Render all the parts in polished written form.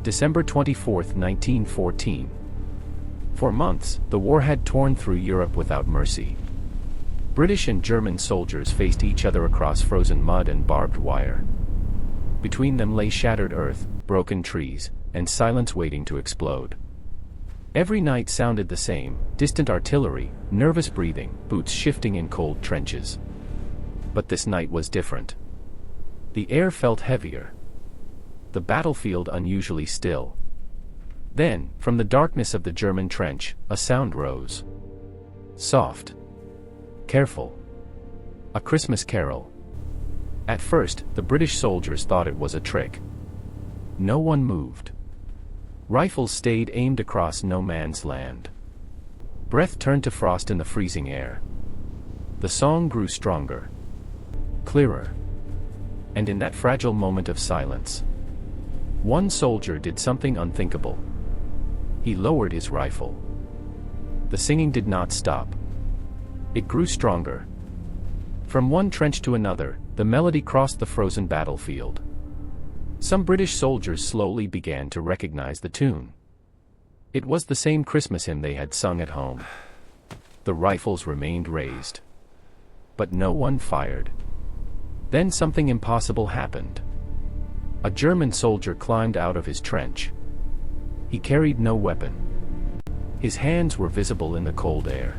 December 24, 1914. For months, the war had torn through Europe without mercy. British and German soldiers faced each other across frozen mud and barbed wire. Between them lay shattered earth, broken trees, and silence waiting to explode. Every night sounded the same: distant artillery, nervous breathing, boots shifting in cold trenches. But this night was different. The air felt heavier. The battlefield unusually still. Then, from the darkness of the German trench, a sound rose. Soft. Careful. A Christmas carol. At first, the British soldiers thought it was a trick. No one moved. Rifles stayed aimed across no man's land. Breath turned to frost in the freezing air. The song grew stronger. Clearer. And in that fragile moment of silence, one soldier did something unthinkable. He lowered his rifle. The singing did not stop. It grew stronger. From one trench to another, the melody crossed the frozen battlefield. Some British soldiers slowly began to recognize the tune. It was the same Christmas hymn they had sung at home. The rifles remained raised. But no one fired. Then something impossible happened. A German soldier climbed out of his trench. He carried no weapon. His hands were visible in the cold air.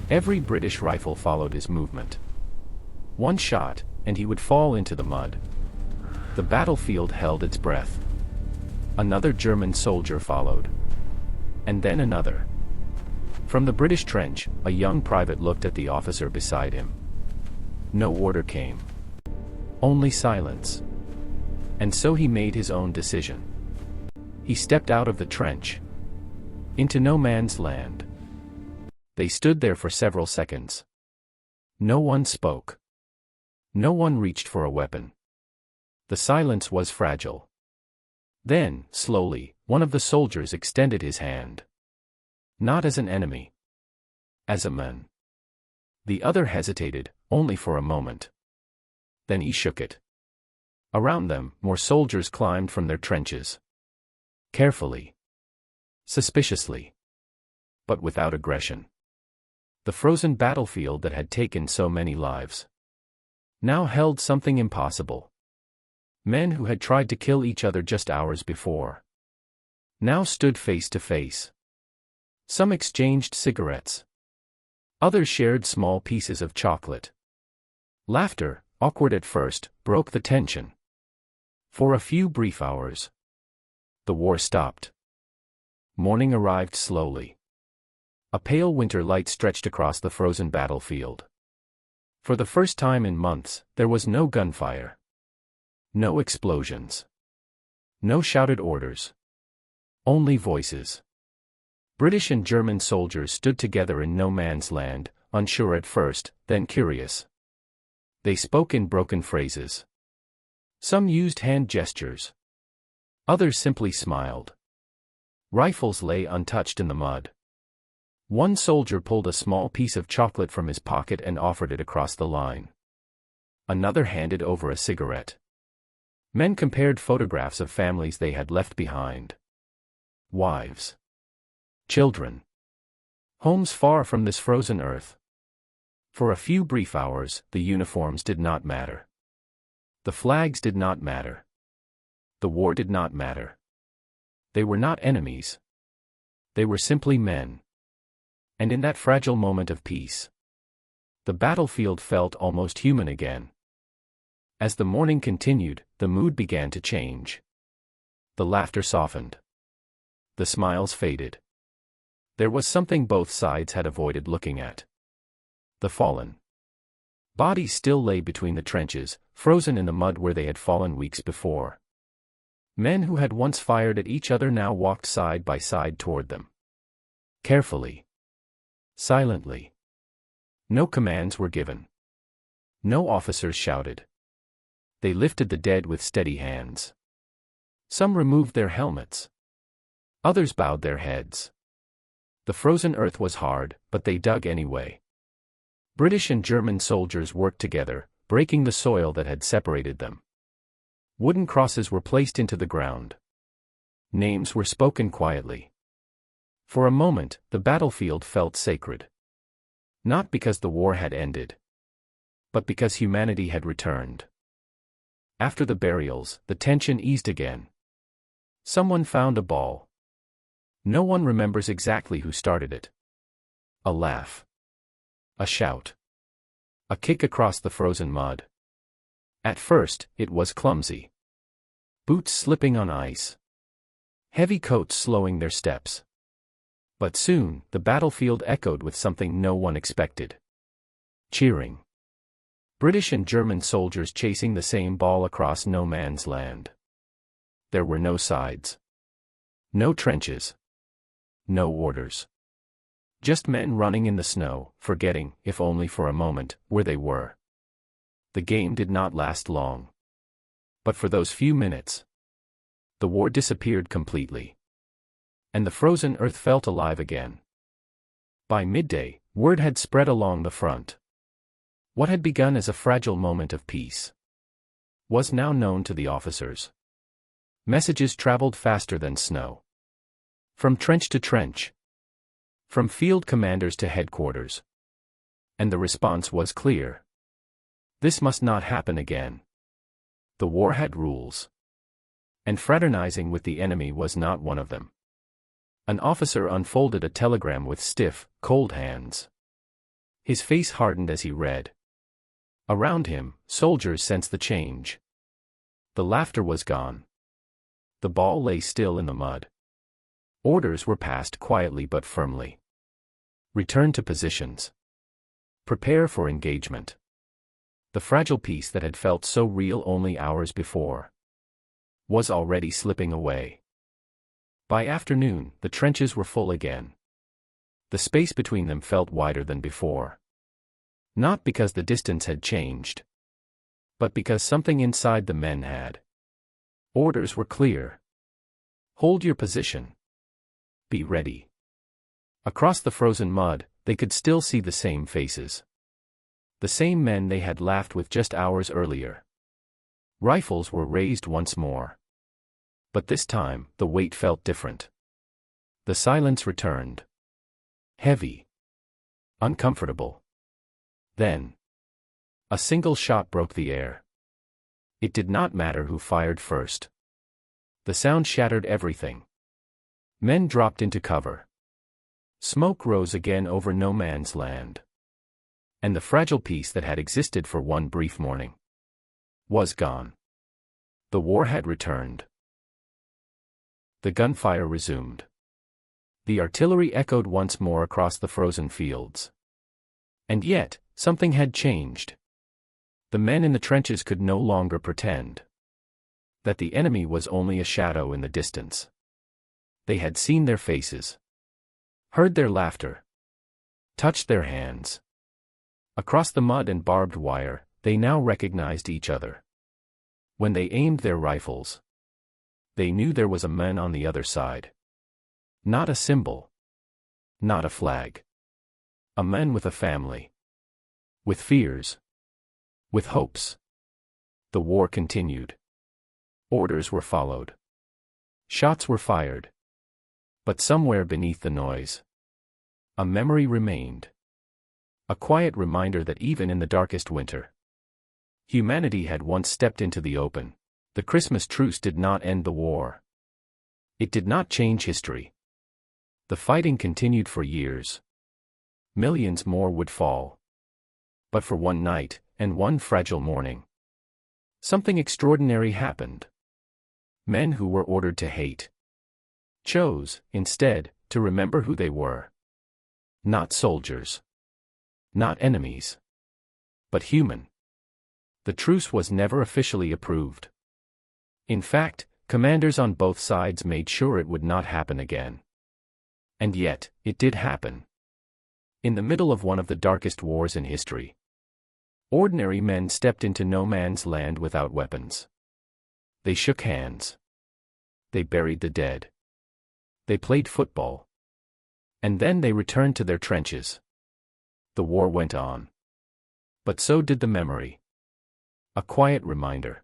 Every British rifle followed his movement. One shot, and he would fall into the mud. The battlefield held its breath. Another German soldier followed. And then another. From the British trench, a young private looked at the officer beside him. No order came. Only silence. And so he made his own decision. He stepped out of the trench. Into no man's land. They stood there for several seconds. No one spoke. No one reached for a weapon. The silence was fragile. Then, slowly, one of the soldiers extended his hand. Not as an enemy. As a man. The other hesitated, only for a moment. Then he shook it. Around them, more soldiers climbed from their trenches. Carefully. Suspiciously. But without aggression. The frozen battlefield that had taken so many lives now held something impossible. Men who had tried to kill each other just hours before now stood face to face. Some exchanged cigarettes. Others shared small pieces of chocolate. Laughter, awkward at first, broke the tension. For a few brief hours, the war stopped. Morning arrived slowly. A pale winter light stretched across the frozen battlefield. For the first time in months, there was no gunfire. No explosions. No shouted orders. Only voices. British and German soldiers stood together in no man's land, unsure at first, then curious. They spoke in broken phrases. Some used hand gestures. Others simply smiled. Rifles lay untouched in the mud. One soldier pulled a small piece of chocolate from his pocket and offered it across the line. Another handed over a cigarette. Men compared photographs of families they had left behind. Wives. Children. Homes far from this frozen earth. For a few brief hours, the uniforms did not matter. The flags did not matter. The war did not matter. They were not enemies. They were simply men. And in that fragile moment of peace, the battlefield felt almost human again. As the morning continued, the mood began to change. The laughter softened. The smiles faded. There was something both sides had avoided looking at. The fallen. Bodies still lay between the trenches, frozen in the mud where they had fallen weeks before. Men who had once fired at each other now walked side by side toward them. Carefully. Silently. No commands were given. No officers shouted. They lifted the dead with steady hands. Some removed their helmets. Others bowed their heads. The frozen earth was hard, but they dug anyway. British and German soldiers worked together, breaking the soil that had separated them. Wooden crosses were placed into the ground. Names were spoken quietly. For a moment, the battlefield felt sacred. Not because the war had ended, but because humanity had returned. After the burials, the tension eased again. Someone found a ball. No one remembers exactly who started it. A laugh. A shout. A kick across the frozen mud. At first, it was clumsy. Boots slipping on ice. Heavy coats slowing their steps. But soon, the battlefield echoed with something no one expected. Cheering. British and German soldiers chasing the same ball across no man's land. There were no sides. No trenches. No orders. Just men running in the snow, forgetting, if only for a moment, where they were. The game did not last long. But for those few minutes, the war disappeared completely. And the frozen earth felt alive again. By midday, word had spread along the front. What had begun as a fragile moment of peace was now known to the officers. Messages traveled faster than snow. From trench to trench. From field commanders to headquarters. And the response was clear. This must not happen again. The war had rules. And fraternizing with the enemy was not one of them. An officer unfolded a telegram with stiff, cold hands. His face hardened as he read. Around him, soldiers sensed the change. The laughter was gone. The ball lay still in the mud. Orders were passed quietly but firmly. Return to positions. Prepare for engagement. The fragile peace that had felt so real only hours before was already slipping away. By afternoon, the trenches were full again. The space between them felt wider than before. Not because the distance had changed, but because something inside the men had. Orders were clear. Hold your position. Be ready. Across the frozen mud, they could still see the same faces. The same men they had laughed with just hours earlier. Rifles were raised once more. But this time, the weight felt different. The silence returned. Heavy. Uncomfortable. Then, a single shot broke the air. It did not matter who fired first. The sound shattered everything. Men dropped into cover. Smoke rose again over no man's land. And the fragile peace that had existed for one brief morning was gone. The war had returned. The gunfire resumed. The artillery echoed once more across the frozen fields. And yet, something had changed. The men in the trenches could no longer pretend that the enemy was only a shadow in the distance. They had seen their faces, heard their laughter, touched their hands. Across the mud and barbed wire, they now recognized each other. When they aimed their rifles, they knew there was a man on the other side. Not a symbol. Not a flag. A man with a family. With fears. With hopes. The war continued. Orders were followed. Shots were fired. But somewhere beneath the noise, a memory remained. A quiet reminder that even in the darkest winter, humanity had once stepped into the open. The Christmas Truce did not end the war. It did not change history. The fighting continued for years. Millions more would fall. But for one night, and one fragile morning, something extraordinary happened. Men who were ordered to hate chose, instead, to remember who they were. Not soldiers. Not enemies. But human. The truce was never officially approved. In fact, commanders on both sides made sure it would not happen again. And yet, it did happen. In the middle of one of the darkest wars in history, ordinary men stepped into no man's land without weapons. They shook hands. They buried the dead. They played football. And then they returned to their trenches. The war went on. But so did the memory. A quiet reminder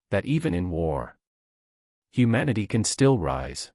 that even in war, Humanity can still rise.